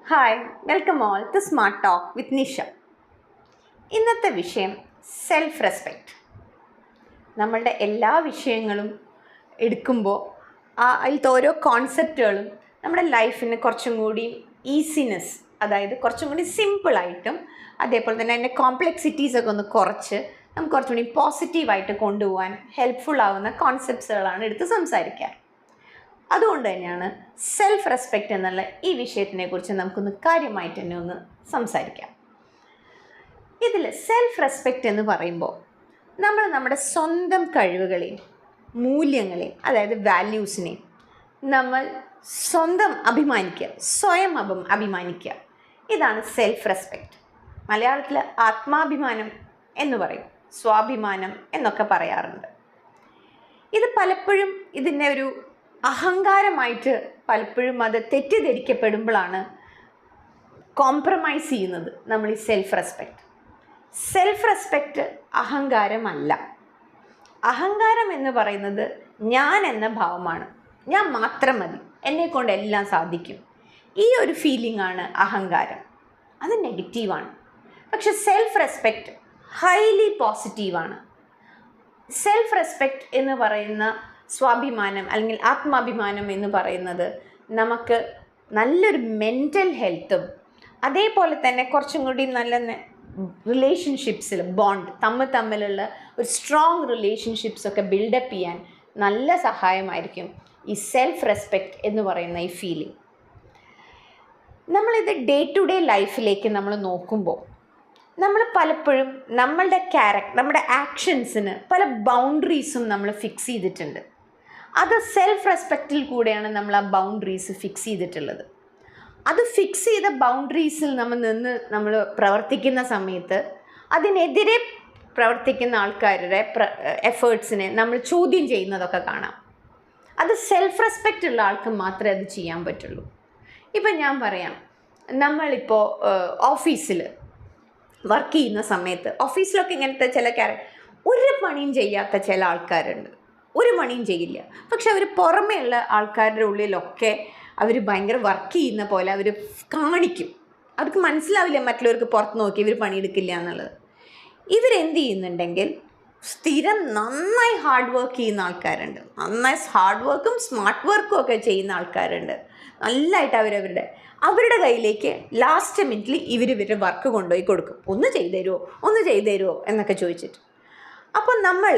Hi, welcome all to smart talk with Nisha. ഇന്നത്തെ വിഷയം self respect. നമ്മളുടെ എല്ലാ വിഷയങ്ങളും എടുക്കുമ്പോൾ അതിലത്തെ ഓരോ കോൺസെപ്റ്റുകളും നമ്മുടെ ലൈഫിന് കുറച്ചും കൂടി ഈസിനെസ്, അതായത് കുറച്ചും കൂടി സിമ്പിളായിട്ടും അതേപോലെ തന്നെ അതിൻ്റെ കോംപ്ലെക്സിറ്റീസൊക്കെ ഒന്ന് കുറച്ച് നമുക്ക് കുറച്ചും കൂടി പോസിറ്റീവായിട്ട് കൊണ്ടുപോകാൻ ഹെൽപ്ഫുൾ ആവുന്ന കോൺസെപ്റ്റ്സുകളാണ് എടുത്ത് സംസാരിക്കുക. അതുകൊണ്ട് തന്നെയാണ് സെൽഫ് റെസ്പെക്റ്റ് എന്നുള്ള ഈ വിഷയത്തിനെ കുറിച്ച് നമുക്കൊന്ന് കാര്യമായിട്ട് തന്നെ ഒന്ന് സംസാരിക്കാം. ഇതിൽ സെൽഫ് റെസ്പെക്റ്റ് എന്ന് പറയുമ്പോൾ നമ്മൾ നമ്മുടെ സ്വന്തം കഴിവുകളെയും മൂല്യങ്ങളെയും, അതായത് വാല്യൂസിനെയും നമ്മൾ സ്വയം അഭിമാനിക്കുക. ഇതാണ് സെൽഫ് റെസ്പെക്റ്റ്. മലയാളത്തിൽ ആത്മാഭിമാനം എന്ന് പറയും, സ്വാഭിമാനം എന്നൊക്കെ പറയാറുണ്ട്. ഇത് പലപ്പോഴും ഇതിൻ്റെ ഒരു അഹങ്കാരമായിട്ട് പലപ്പോഴും അത് തെറ്റിദ്ധരിക്കപ്പെടുമ്പോഴാണ് കോംപ്രമൈസ് ചെയ്യുന്നത് നമ്മൾ ഈ സെൽഫ് റെസ്പെക്റ്റ്. സെൽഫ് റെസ്പെക്റ്റ് അഹങ്കാരമല്ല. അഹങ്കാരം എന്ന് പറയുന്നത് ഞാൻ എന്ന ഭാവമാണ്. ഞാൻ മാത്രം മതി, എന്നെക്കൊണ്ട് എല്ലാം സാധിക്കും, ഈ ഒരു ഫീലിംഗ് ആണ് അഹങ്കാരം. അത് നെഗറ്റീവാണ്. പക്ഷെ സെൽഫ് റെസ്പെക്റ്റ് ഹൈലി പോസിറ്റീവാണ്. സെൽഫ് റെസ്പെക്റ്റ് എന്ന് പറയുന്ന സ്വാഭിമാനം അല്ലെങ്കിൽ ആത്മാഭിമാനം എന്ന് പറയുന്നത് നമുക്ക് നല്ലൊരു മെൻ്റൽ ഹെൽത്തും അതേപോലെ തന്നെ കുറച്ചും കൂടി നല്ല റിലേഷൻഷിപ്സിൽ ബോണ്ട് തമ്മിലുള്ള ഒരു സ്ട്രോങ് റിലേഷൻഷിപ്സൊക്കെ ബിൽഡപ്പ് ചെയ്യാൻ നല്ല സഹായമായിരിക്കും ഈ സെൽഫ് റെസ്പെക്റ്റ് എന്ന് പറയുന്ന ഈ ഫീലിംഗ്. നമ്മളിത് ഡേ ടു ഡേ ലൈഫിലേക്ക് നമ്മൾ നോക്കുമ്പോൾ നമ്മൾ പലപ്പോഴും നമ്മുടെ ആക്ഷൻസിന് പല ബൗണ്ടറീസും നമ്മൾ ഫിക്സ് ചെയ്തിട്ടുണ്ട്. അത് സെൽഫ് റെസ്പെക്റ്റിൽ കൂടെയാണ് നമ്മൾ ആ ബൗണ്ടറീസ് ഫിക്സ് ചെയ്തിട്ടുള്ളത്. അത് ഫിക്സ് ചെയ്ത ബൗണ്ടറീസിൽ നമ്മൾ പ്രവർത്തിക്കുന്ന സമയത്ത് അതിനെതിരെ പ്രവർത്തിക്കുന്ന ആൾക്കാരുടെ എഫേർട്സിനെ നമ്മൾ ചോദ്യം ചെയ്യുന്നതൊക്കെ കാണാം. അത് സെൽഫ് റെസ്പെക്റ്റ് ഉള്ള ആൾക്ക് മാത്രമേ അത് ചെയ്യാൻ പറ്റുള്ളൂ. ഇപ്പം ഞാൻ പറയാം, നമ്മളിപ്പോൾ ഓഫീസിൽ വർക്ക് ചെയ്യുന്ന സമയത്ത് ഓഫീസിലൊക്കെ ഇങ്ങനത്തെ ഒരു പണിയും ചെയ്യാത്ത ചില ആൾക്കാരുണ്ട്. ഒരു പണിയും ചെയ്യില്ല, പക്ഷെ അവർ പുറമേയുള്ള ആൾക്കാരുടെ ഉള്ളിലൊക്കെ അവർ ഭയങ്കര വർക്ക് ചെയ്യുന്ന പോലെ അവർ കാണിക്കും. അവർക്ക് മനസ്സിലാവില്ല മറ്റുള്ളവർക്ക് പുറത്ത് നോക്കി ഇവർ പണിയെടുക്കില്ല എന്നുള്ളത്. ഇവരെന്ത് ചെയ്യുന്നുണ്ടെങ്കിൽ സ്ഥിരം നന്നായി ഹാർഡ് വർക്ക് ചെയ്യുന്ന ആൾക്കാരുണ്ട്. നന്നായി ഹാർഡ് വർക്കും സ്മാർട്ട് വർക്കും ഒക്കെ ചെയ്യുന്ന ആൾക്കാരുണ്ട്. നല്ലതായിട്ട് അവരുടെ കയ്യിലേക്ക് ലാസ്റ്റ് മിനിറ്റിൽ ഇവരുടെ വർക്ക് കൊണ്ടുപോയി കൊടുക്കും. ഒന്ന് ചെയ്തു തരുമോ എന്നൊക്കെ ചോദിച്ചിട്ട്. അപ്പോൾ നമ്മൾ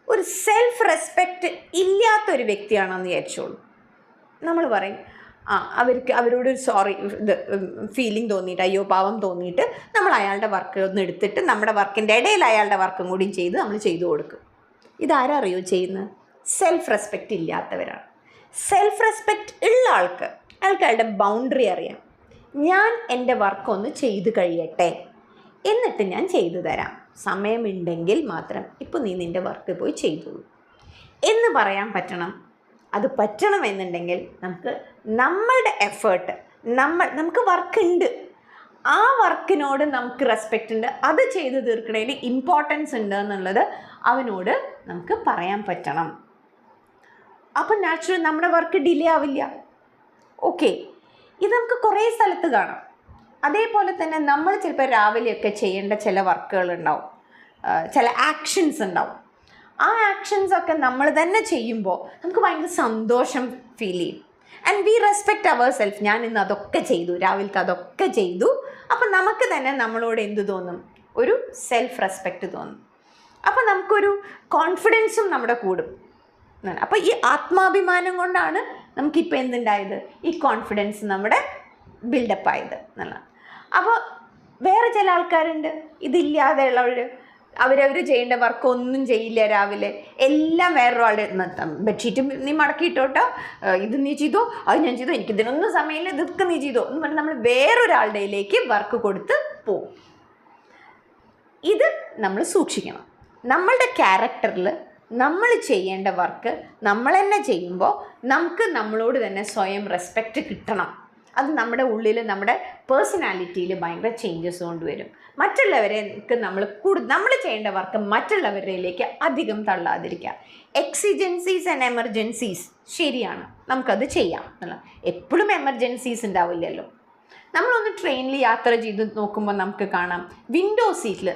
ഒരു സെൽഫ് റെസ്പെക്റ്റ് ഇല്ലാത്തൊരു വ്യക്തിയാണെന്ന് വിചാരിച്ചോളൂ. നമ്മൾ പറയും അവരോട് ഫീലിംഗ് തോന്നിയിട്ട്, അയ്യോ പാവം തോന്നിയിട്ട് നമ്മൾ അയാളുടെ വർക്ക് ഒന്ന് എടുത്തിട്ട് നമ്മുടെ വർക്കിൻ്റെ ഇടയിൽ അയാളുടെ വർക്കും കൂടി നമ്മൾ ചെയ്തു കൊടുക്കും. ഇതാരാ അറിയോ ചെയ്യുന്നത്? സെൽഫ് റെസ്പെക്റ്റ് ഇല്ലാത്തവരാണ്. സെൽഫ് റെസ്പെക്റ്റ് ഉള്ള അയാൾക്ക് അയാളുടെ ബൗണ്ടറി അറിയാം. ഞാൻ എൻ്റെ വർക്കൊന്ന് ചെയ്ത് കഴിയട്ടെ, എന്നിട്ട് ഞാൻ ചെയ്തു തരാം, സമയമുണ്ടെങ്കിൽ മാത്രം ഇപ്പോൾ നീ നിൻ്റെ വർക്ക് പോയി ചെയ്തോളൂ എന്ന് പറയാൻ പറ്റണം. അത് പറ്റണമെന്നുണ്ടെങ്കിൽ നമ്മളുടെ എഫേർട്ട്, നമുക്ക് വർക്കുണ്ട്, ആ വർക്കിനോട് നമുക്ക് റെസ്പെക്റ്റ് ഉണ്ട്, അത് ചെയ്ത് തീർക്കണതിൽ ഇമ്പോർട്ടൻസ് ഉണ്ട് എന്നുള്ളത് അവനോട് നമുക്ക് പറയാൻ പറ്റണം. അപ്പം നാച്ചുറൽ നമ്മുടെ വർക്ക് ഡിലേ ആവില്ല. ഓക്കെ, ഇത് നമുക്ക് കുറേ സ്ഥലത്ത് കാണാം. അതേപോലെ തന്നെ നമ്മൾ ചിലപ്പോൾ രാവിലെയൊക്കെ ചെയ്യേണ്ട ചില വർക്കുകൾ ഉണ്ടാവും, ചില ആക്ഷൻസ് ഉണ്ടാവും. ആ ആക്ഷൻസൊക്കെ നമ്മൾ തന്നെ ചെയ്യുമ്പോൾ നമുക്ക് ഭയങ്കര സന്തോഷം ഫീൽ ചെയ്യും. And we respect our self. ഞാൻ ഇന്ന് അതൊക്കെ ചെയ്തു, രാവിലത്തെ അതൊക്കെ ചെയ്തു. അപ്പം നമുക്ക് തന്നെ നമ്മളോട് എന്ത് തോന്നും? ഒരു സെൽഫ് റെസ്പെക്റ്റ് തോന്നും. അപ്പം നമുക്കൊരു കോൺഫിഡൻസും നമ്മുടെ കൂടും. അപ്പോൾ ഈ ആത്മാഭിമാനം കൊണ്ടാണ് നമുക്കിപ്പോൾ എന്തുണ്ടായത്? ഈ കോൺഫിഡൻസ് നമ്മുടെ ബിൽഡപ്പ് ആയത് എന്നുള്ളത്. അപ്പോൾ വേറെ ചില ആൾക്കാരുണ്ട് ഇതില്ലാതെയുള്ളവർ. അവരവർ ചെയ്യേണ്ട വർക്ക് ഒന്നും ചെയ്യില്ല. രാവിലെ എല്ലാം വേറൊരാളുടെ ബെഡ്ഷീറ്റ് നീ മടക്കിയിട്ടോട്ടോ, ഇത് നീ ചെയ്തോ, അത് ഞാൻ ചെയ്തോ, എനിക്കിതിനൊന്നും സമയമില്ല, ഇതൊക്കെ നീ ചെയ്തോ എന്ന് പറഞ്ഞാൽ നമ്മൾ വേറൊരാളുടെയിലേക്ക് വർക്ക് കൊടുത്ത് പോവും. ഇത് നമ്മൾ സൂക്ഷിക്കണം. നമ്മളുടെ ക്യാരക്ടറിൽ നമ്മൾ ചെയ്യേണ്ട വർക്ക് നമ്മൾ തന്നെ ചെയ്യുമ്പോൾ നമുക്ക് നമ്മളോട് തന്നെ സ്വയം റെസ്പെക്റ്റ് കിട്ടണം. അത് നമ്മുടെ ഉള്ളിൽ, നമ്മുടെ പേഴ്സണാലിറ്റിയിൽ ഭയങ്കര ചേഞ്ചസ് കൊണ്ടുവരും. മറ്റുള്ളവർക്ക് നമ്മൾ ചെയ്യേണ്ട വർക്ക് മറ്റുള്ളവരിലേക്ക് അധികം തള്ളാതിരിക്കുക. എക്സിജൻസീസ് ആൻഡ് എമർജൻസീസ് ശരിയാണ്, നമുക്കത് ചെയ്യാം എന്നുള്ള. എപ്പോഴും എമർജൻസീസ് ഉണ്ടാവില്ലല്ലോ. നമ്മളൊന്ന് ട്രെയിനിൽ യാത്ര ചെയ്ത് നോക്കുമ്പോൾ നമുക്ക് കാണാം വിൻഡോ സീറ്റിൽ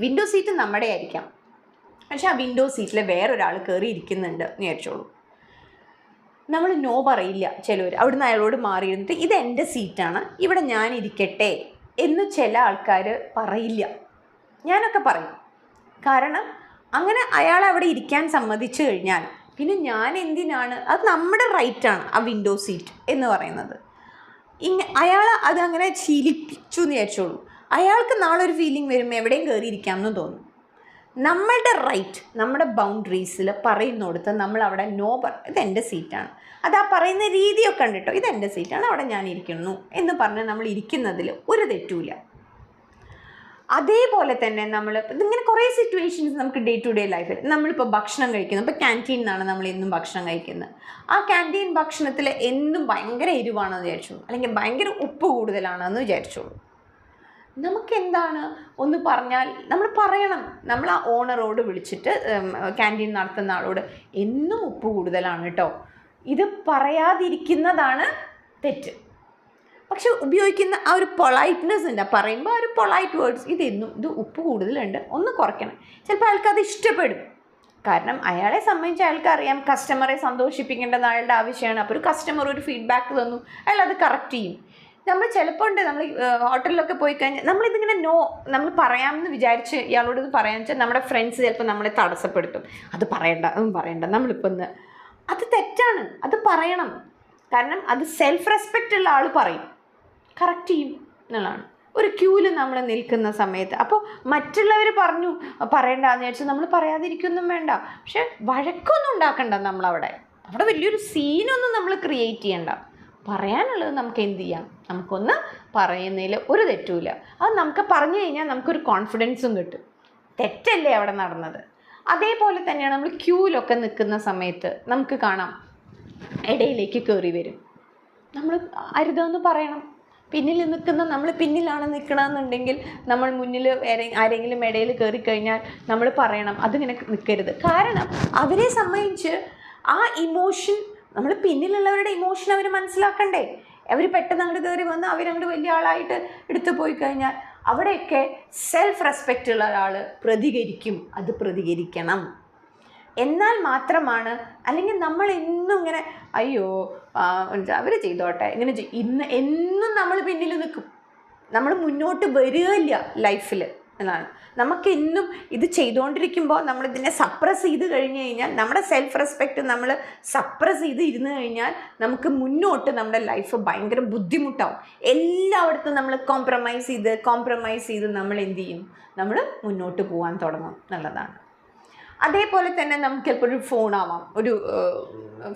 വിൻഡോ സീറ്റ് നമ്മുടെ ആയിരിക്കാം, പക്ഷെ ആ വിൻഡോ സീറ്റിൽ വേറൊരാൾ കയറി ഇരിക്കുന്നുണ്ട് എന്ന് വിചാരിച്ചോളൂ. നമ്മൾ നോ പറയില്ല. ചിലവർ അവിടുന്ന് അയാളോട് മാറിയിരുന്നിട്ട് ഇത് എൻ്റെ സീറ്റാണ്, ഇവിടെ ഞാൻ ഇരിക്കട്ടെ എന്ന് ചില ആൾക്കാർ പറയില്ല. ഞാനൊക്കെ പറയും. കാരണം അങ്ങനെ അയാൾ അവിടെ ഇരിക്കാൻ സമ്മതിച്ചു കഴിഞ്ഞാൽ പിന്നെ ഞാൻ എന്തിനാണ്, അത് നമ്മുടെ റൈറ്റാണ് ആ വിൻഡോ സീറ്റ് എന്ന് പറയുന്നത്. അയാൾ അതങ്ങനെ ശീലിപ്പിച്ചു എന്ന് വിചാരിച്ചോളൂ. അയാൾക്ക് നാളെ ഒരു ഫീലിംഗ് വരുമ്പോൾ എവിടെയും കയറിയിരിക്കാം എന്ന് തോന്നും. നമ്മളുടെ റൈറ്റ്, നമ്മുടെ ബൗണ്ടറീസിൽ പറയുന്നിടത്ത് നമ്മൾ അവിടെ നോ ഇതെൻ്റെ സീറ്റാണ്, അത് ആ പറയുന്ന രീതിയൊക്കെ ഉണ്ട് കേട്ടോ, ഇതെൻ്റെ സീറ്റാണ്, അവിടെ ഞാൻ ഇരിക്കുന്നു എന്ന് പറഞ്ഞ് നമ്മൾ ഇരിക്കുന്നതിൽ ഒരു തെറ്റുമില്ല. അതേപോലെ തന്നെ നമ്മൾ ഇങ്ങനെ കുറേ സിറ്റുവേഷൻസ് നമുക്ക് ഡേ ടു ഡേ ലൈഫിൽ നമ്മളിപ്പോൾ ഭക്ഷണം കഴിക്കുന്നത്, ഇപ്പോൾ ക്യാൻറ്റീനിൽ നിന്നാണ് നമ്മൾ എന്നും ഭക്ഷണം കഴിക്കുന്നത്. ആ ക്യാൻറ്റീൻ ഭക്ഷണത്തിൽ എന്നും ഭയങ്കര എരിവാണെന്ന് വിചാരിച്ചോളൂ, അല്ലെങ്കിൽ ഭയങ്കര ഉപ്പ് കൂടുതലാണെന്ന് വിചാരിച്ചോളൂ. നമുക്കെന്താണ് ഒന്ന് പറഞ്ഞാൽ നമ്മൾ പറയണം. നമ്മൾ ആ ഓണറോട് വിളിച്ചിട്ട് ക്യാൻറ്റീൻ നടത്തുന്ന ആളോട് എന്നും ഉപ്പ് കൂടുതലാണ് കേട്ടോ, ഇത് പറയാതിരിക്കുന്നതാണ് തെറ്റ്. പക്ഷെ ഉപയോഗിക്കുന്ന ആ ഒരു പൊളൈറ്റ്നെസ് ഉണ്ട്, പറയുമ്പോൾ ആ ഒരു പൊളൈറ്റ് വേർഡ്സ്, ഇത് ഉപ്പ് കൂടുതലുണ്ട്, ഒന്ന് കുറയ്ക്കണം. ചിലപ്പോൾ അയാൾക്കത് ഇഷ്ടപ്പെടും. കാരണം അയാളെ സംബന്ധിച്ച് അയാൾക്കറിയാം കസ്റ്റമറെ സന്തോഷിപ്പിക്കേണ്ടത് അയാളുടെ ആവശ്യമാണ്. അപ്പോൾ ഒരു കസ്റ്റമർ ഒരു ഫീഡ്ബാക്ക് തന്നു, അയാൾ അത് കറക്റ്റ് ചെയ്യും. നമ്മൾ ചിലപ്പോൾ ഉണ്ട്, നമ്മൾ ഹോട്ടലിലൊക്കെ പോയി കഴിഞ്ഞാൽ നമ്മളിതിങ്ങനെ നമ്മൾ പറയാമെന്ന് വിചാരിച്ച് ഇയാളോട് ഇത് പറയാമെന്ന് വെച്ചാൽ നമ്മുടെ ഫ്രണ്ട്സ് ചിലപ്പോൾ നമ്മളെ തടസ്സപ്പെടുത്തും. അത് പറയണ്ട നമ്മളിപ്പോൾ അത് തെറ്റാണ്, അത് പറയണം. കാരണം അത് സെൽഫ് റെസ്പെക്റ്റ് ഉള്ള ആൾ പറയും, കറക്റ്റ് ചെയ്യും എന്നുള്ളതാണ്. ഒരു ക്യൂവിൽ നമ്മൾ നിൽക്കുന്ന സമയത്ത് അപ്പോൾ മറ്റുള്ളവർ പറയണ്ടെന്ന് വിചാരിച്ചാൽ നമ്മൾ പറയാതിരിക്കൊന്നും വേണ്ട. പക്ഷെ വഴക്കൊന്നും ഉണ്ടാക്കണ്ട. അവിടെ വലിയൊരു സീനൊന്നും നമ്മൾ ക്രിയേറ്റ് ചെയ്യണ്ട. പറയാനുള്ളത് നമുക്ക് എന്ത് ചെയ്യാം, നമുക്കൊന്ന് പറയുന്നതിൽ ഒരു തെറ്റുമില്ല. അത് നമുക്ക് പറഞ്ഞു കഴിഞ്ഞാൽ നമുക്കൊരു കോൺഫിഡൻസും കിട്ടും. തെറ്റല്ലേ അവിടെ നടന്നത്. അതേപോലെ തന്നെയാണ് നമ്മൾ ക്യൂവിലൊക്കെ നിൽക്കുന്ന സമയത്ത് നമുക്ക് കാണാം ഇടയിലേക്ക് കയറി വരും. നമ്മൾ അരുതെന്ന് പറയണം. പിന്നിൽ നമ്മൾ പിന്നിലാണ് നിൽക്കണമെന്നുണ്ടെങ്കിൽ നമ്മൾ മുന്നിൽ ആരെങ്കിലും ഇടയിൽ കയറി കഴിഞ്ഞാൽ നമ്മൾ പറയണം അതിങ്ങനെ നിൽക്കരുത്. കാരണം അവരെ സംബന്ധിച്ച് ആ ഇമോഷൻ, നമ്മൾ പിന്നിലുള്ളവരുടെ ഇമോഷൻ അവർ മനസ്സിലാക്കണ്ടേ. അവർ പെട്ടെന്ന് അങ്ങോട്ട് കയറി വന്ന് അവരങ്ങോട്ട് വലിയ ആളായിട്ട് എടുത്തു പോയി കഴിഞ്ഞാൽ അവിടെയൊക്കെ സെൽഫ് റെസ്പെക്റ്റ് ഉള്ള ഒരാൾ പ്രതികരിക്കും. അത് പ്രതികരിക്കണം. എന്നാൽ മാത്രമാണ്, അല്ലെങ്കിൽ നമ്മൾ എന്നും ഇങ്ങനെ അയ്യോ അവർ ചെയ്തോട്ടെ ഇങ്ങനെ എന്നും നമ്മൾ പിന്നിൽ നിൽക്കും. നമ്മൾ മുന്നോട്ട് വരികയില്ല ലൈഫിൽ എന്നാണ്. നമുക്കെന്നും ഇത് ചെയ്തുകൊണ്ടിരിക്കുമ്പോൾ നമ്മളിതിനെ സപ്രസ് ചെയ്ത് കഴിഞ്ഞ് കഴിഞ്ഞാൽ, നമ്മുടെ സെൽഫ് റെസ്പെക്റ്റ് നമ്മൾ സപ്രസ് ചെയ്ത് ഇരുന്ന് കഴിഞ്ഞാൽ നമുക്ക് മുന്നോട്ട് നമ്മുടെ ലൈഫ് ഭയങ്കര ബുദ്ധിമുട്ടാവും. എല്ലായിടത്തും നമ്മൾ കോംപ്രമൈസ് ചെയ്ത് നമ്മൾ എന്ത് ചെയ്യും, നമ്മൾ മുന്നോട്ട് പോകാൻ തുടങ്ങും എന്നുള്ളതാണ്. അതേപോലെ തന്നെ നമുക്ക് ചിലപ്പോൾ ഒരു ഒരു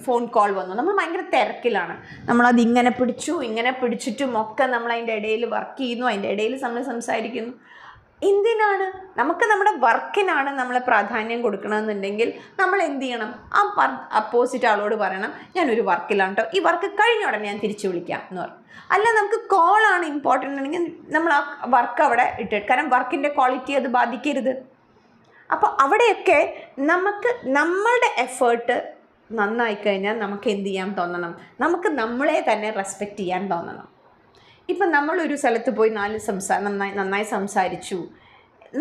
ഫോൺ കോൾ വന്നു, നമ്മൾ ഭയങ്കര തിരക്കിലാണ്, നമ്മളത് ഇങ്ങനെ പിടിച്ചിട്ടും ഒക്കെ നമ്മൾ അതിൻ്റെ ഇടയിൽ വർക്ക് ചെയ്യുന്നു, അതിൻ്റെ ഇടയിൽ നമ്മൾ സംസാരിക്കുന്നു. എന്തിനാണ്? നമുക്ക് നമ്മുടെ വർക്കിനാണ് നമ്മൾ പ്രാധാന്യം കൊടുക്കണമെന്നുണ്ടെങ്കിൽ നമ്മൾ എന്ത് ചെയ്യണം, ആ അപ്പോസിറ്റ് ആളോട് പറയണം ഞാനൊരു വർക്കിലാണ് കേട്ടോ, ഈ വർക്ക് കഴിഞ്ഞ ഉടനെ ഞാൻ തിരിച്ചു വിളിക്കാം എന്ന് പറയും. അല്ല നമുക്ക് കോളാണ് ഇമ്പോർട്ടൻ്റ് ആണെങ്കിൽ നമ്മൾ ആ വർക്ക് അവിടെ ഇട്ടിട്ട്, കാരണം വർക്കിൻ്റെ ക്വാളിറ്റി അത് ബാധിക്കരുത്. അപ്പോൾ അവിടെയൊക്കെ നമുക്ക് നമ്മളുടെ എഫേർട്ട് നന്നായിക്കഴിഞ്ഞാൽ നമുക്ക് എന്ത് ചെയ്യാൻ തോന്നണം, നമുക്ക് നമ്മളെ തന്നെ റെസ്പെക്റ്റ് ചെയ്യാൻ തോന്നണം. ഇപ്പം നമ്മളൊരു സ്ഥലത്ത് പോയി നന്നായി സംസാരിച്ചു,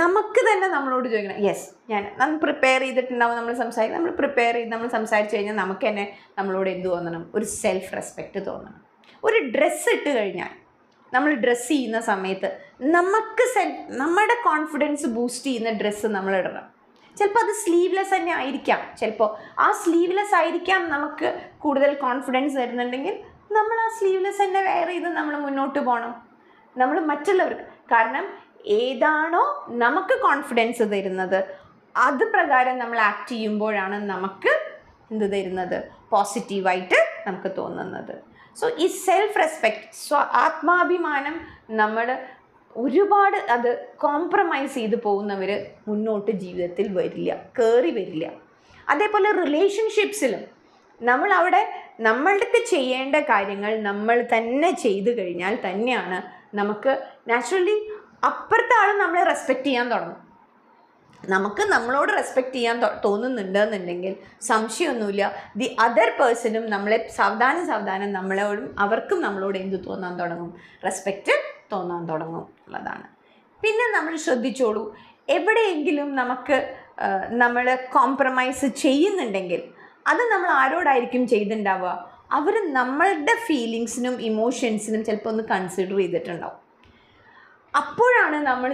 നമുക്ക് തന്നെ നമ്മളോട് ചോദിക്കണം, യെസ് ഞാൻ പ്രിപ്പയർ ചെയ്തിട്ടുണ്ടാവും, നമ്മൾ പ്രിപ്പയർ ചെയ്ത് നമ്മൾ സംസാരിച്ച് കഴിഞ്ഞാൽ നമുക്ക് തന്നെ നമ്മളോട് എന്ത് തോന്നണം, ഒരു സെൽഫ് റെസ്പെക്റ്റ് തോന്നണം. ഒരു ഡ്രസ്സ് ഇട്ട് കഴിഞ്ഞാൽ, നമ്മൾ ഡ്രസ്സ് ചെയ്യുന്ന സമയത്ത് നമുക്ക് നമ്മുടെ കോൺഫിഡൻസ് ബൂസ്റ്റ് ചെയ്യുന്ന ഡ്രസ്സ് നമ്മൾ ഇടണം. ചിലപ്പോൾ അത് സ്ലീവ്ലെസ് തന്നെ ആയിരിക്കാം, ചിലപ്പോൾ ആ സ്ലീവ്ലെസ് ആയിരിക്കാം നമുക്ക് കൂടുതൽ കോൺഫിഡൻസ് തരുന്നുണ്ടെങ്കിൽ നമ്മൾ ആ സ്ലീവ്ലെസ് തന്നെ വെയർ ചെയ്ത് നമ്മൾ മുന്നോട്ട് പോകണം. നമ്മൾ മറ്റുള്ളവർക്ക്, കാരണം ഏതാണോ നമുക്ക് കോൺഫിഡൻസ് തരുന്നത് അത് പ്രകാരം നമ്മൾ ആക്ട് ചെയ്യുമ്പോഴാണ് നമുക്ക് എന്ത് തരുന്നത്, പോസിറ്റീവായിട്ട് നമുക്ക് തോന്നുന്നത്. സോ ഈ സെൽഫ് റെസ്പെക്റ്റ്, ആത്മാഭിമാനം നമ്മൾ ഒരുപാട് അത് കോംപ്രമൈസ് ചെയ്ത് പോകുന്നവർ മുന്നോട്ട് ജീവിതത്തിൽ കയറി വരില്ല. അതേപോലെ റിലേഷൻഷിപ്സിലും നമ്മൾ അവിടെ നമ്മൾക്ക് ചെയ്യേണ്ട കാര്യങ്ങൾ നമ്മൾ തന്നെ ചെയ്തു കഴിഞ്ഞാൽ തന്നെയാണ് നമുക്ക് നാച്ചുറലി അപ്പുറത്തെ ആൾ നമ്മളെ റെസ്പെക്റ്റ് ചെയ്യാൻ തുടങ്ങും. നമുക്ക് നമ്മളോട് റെസ്പെക്റ്റ് ചെയ്യാൻ തോന്നുന്നുണ്ടെന്നുണ്ടെങ്കിൽ സംശയമൊന്നുമില്ല, ദി അതർ പേഴ്സണും നമ്മളെ സാവധാനം നമ്മളോടും അവർക്കും നമ്മളോട് എന്ത് തോന്നാൻ തുടങ്ങും? റെസ്പെക്റ്റ് തോന്നാൻ തുടങ്ങും എന്നുള്ളതാണ്. പിന്നെ നമ്മൾ ശ്രദ്ധിച്ചോളൂ, എവിടെയെങ്കിലും നമുക്ക് നമ്മൾ കോംപ്രമൈസ് ചെയ്യുന്നുണ്ടെങ്കിൽ അത് നമ്മൾ ആരോടായിരിക്കും ചെയ്തിട്ടുണ്ടാവുക? അവർ നമ്മളുടെ ഫീലിങ്സിനും ഇമോഷൻസിനും ചിലപ്പോൾ ഒന്ന് കൺസിഡർ ചെയ്തിട്ടുണ്ടാവും. അപ്പോഴാണ് നമ്മൾ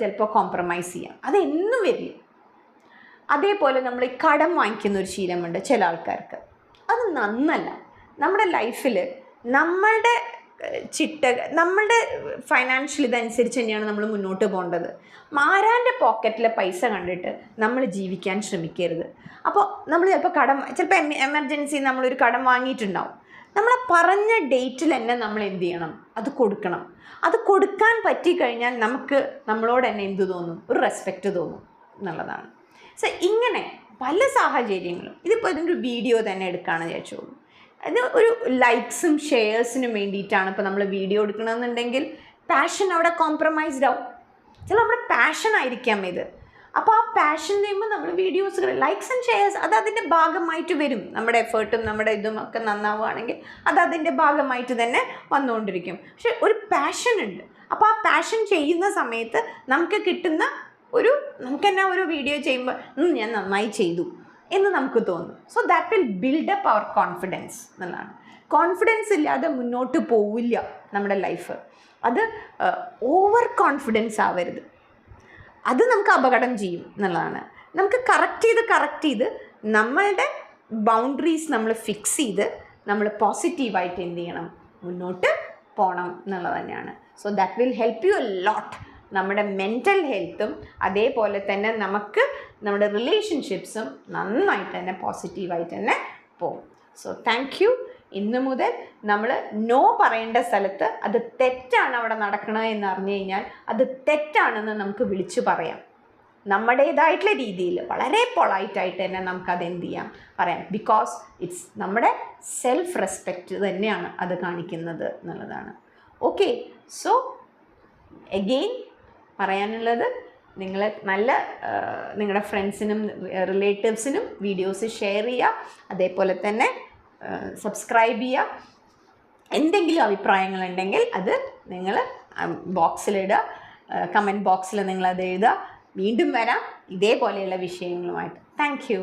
ചിലപ്പോൾ കോംപ്രമൈസ് ചെയ്യാം. അതെന്നും വരില്ല. അതേപോലെ നമ്മൾ ഈ കടം വാങ്ങിക്കുന്ന ഒരു ശീലമുണ്ട് ചില ആൾക്കാർക്ക്. അത് നന്നല്ല. നമ്മുടെ ലൈഫിൽ നമ്മളുടെ നമ്മളുടെ ഫൈനാൻഷ്യൽ ഇതനുസരിച്ച് തന്നെയാണ് നമ്മൾ മുന്നോട്ട് പോകേണ്ടത്. മാരാൻ്റെ പോക്കറ്റിലെ പൈസ കണ്ടിട്ട് നമ്മൾ ജീവിക്കാൻ ശ്രമിക്കരുത്. അപ്പോൾ നമ്മൾ ചിലപ്പോൾ എമർജൻസി നമ്മളൊരു കടം വാങ്ങിയിട്ടുണ്ടാവും. നമ്മൾ പറഞ്ഞ ഡേറ്റിൽ തന്നെ നമ്മൾ എന്ത് ചെയ്യണം? അത് കൊടുക്കണം. അത് കൊടുക്കാൻ പറ്റിക്കഴിഞ്ഞാൽ നമുക്ക് നമ്മളോട് തന്നെ എന്ത് തോന്നും? ഒരു റെസ്പെക്റ്റ് തോന്നും എന്നുള്ളതാണ്. സോ ഇങ്ങനെ പല സാഹചര്യങ്ങളും, ഇതിപ്പോൾ ഇതിൻ്റെ വീഡിയോ തന്നെ എടുക്കുകയാണെന്ന് വിചാരിച്ചോളൂ. അത് ഒരു ലൈക്സും ഷെയർസിനും വേണ്ടിയിട്ടാണ് ഇപ്പോൾ നമ്മൾ വീഡിയോ എടുക്കണമെന്നുണ്ടെങ്കിൽ പാഷൻ അവിടെ കോംപ്രമൈസ്ഡ് ആവും. ചില നമ്മുടെ പാഷൻ ആയിരിക്കാം ഇത്. അപ്പോൾ ആ പാഷൻ ചെയ്യുമ്പോൾ നമ്മൾ വീഡിയോസ് ലൈക്സ് ആൻഡ് ഷെയർസ് അത് അതിൻ്റെ ഭാഗമായിട്ട് വരും. നമ്മുടെ എഫേർട്ടും നമ്മുടെ ഇതും ഒക്കെ നന്നാവുകയാണെങ്കിൽ അത് അതിൻ്റെ ഭാഗമായിട്ട് തന്നെ വന്നുകൊണ്ടിരിക്കും. പക്ഷെ ഒരു പാഷൻ ഉണ്ട്. അപ്പോൾ ആ പാഷൻ ചെയ്യുന്ന സമയത്ത് നമുക്ക് കിട്ടുന്ന നമുക്ക് തന്നെ ഒരു വീഡിയോ ചെയ്യുമ്പോൾ ഞാൻ നന്നായി ചെയ്തു എന്ന് നമുക്ക് തോന്നും. So that will build up our confidence എന്നുള്ളതാണ്. കോൺഫിഡൻസ് ഇല്ലാതെ മുന്നോട്ട് പോവില്ല നമ്മുടെ ലൈഫ്. അത് ഓവർ കോൺഫിഡൻസ് ആവരുത്. അത് നമുക്ക് അപകടം ചെയ്യും എന്നുള്ളതാണ്. നമുക്ക് കറക്റ്റ് ചെയ്ത് നമ്മളുടെ ബൗണ്ടറീസ് നമ്മൾ ഫിക്സ് ചെയ്ത് നമ്മൾ പോസിറ്റീവായിട്ട് എന്ത് ചെയ്യണം? മുന്നോട്ട് പോകണം എന്നുള്ളത് തന്നെയാണ്. So that will help you a lot. നമ്മുടെ മെൻ്റൽ ഹെൽത്തും അതേപോലെ തന്നെ നമുക്ക് നമ്മുടെ റിലേഷൻഷിപ്സും നന്നായിട്ട് തന്നെ പോസിറ്റീവായിട്ട് തന്നെ പോകും. So thank you. ഇന്ന് മുതൽ നമ്മൾ നോ പറയേണ്ട സ്ഥലത്ത് അത് തെറ്റാണ് അവിടെ നടക്കണത് എന്ന് അറിഞ്ഞു കഴിഞ്ഞാൽ അത് തെറ്റാണെന്ന് നമുക്ക് വിളിച്ചു പറയാം. നമ്മുടേതായിട്ടുള്ള രീതിയിൽ വളരെ പൊളൈറ്റായിട്ട് തന്നെ നമുക്കത് എന്ത് ചെയ്യാം? പറയാം. ബിക്കോസ് ഇറ്റ്സ് നമ്മുടെ സെൽഫ് റെസ്പെക്റ്റ് തന്നെയാണ് അത് കാണിക്കുന്നത് എന്നുള്ളതാണ്. ഓക്കെ, സോ എഗെയിൻ പറയാനുള്ളത്, നിങ്ങൾ നിങ്ങളുടെ ഫ്രണ്ട്സിനും റിലേറ്റീവ്സിനും വീഡിയോസ് ഷെയർ ചെയ്യുക. അതേപോലെ തന്നെ സബ്സ്ക്രൈബ് ചെയ്യുക. എന്തെങ്കിലും അഭിപ്രായങ്ങളുണ്ടെങ്കിൽ അത് നിങ്ങൾ ബോക്സിലിടുക, കമൻറ്റ് ബോക്സിൽ നിങ്ങളത് എഴുതുക. വീണ്ടും വരാം ഇതേപോലെയുള്ള വിഷയങ്ങളുമായിട്ട്. Thank you.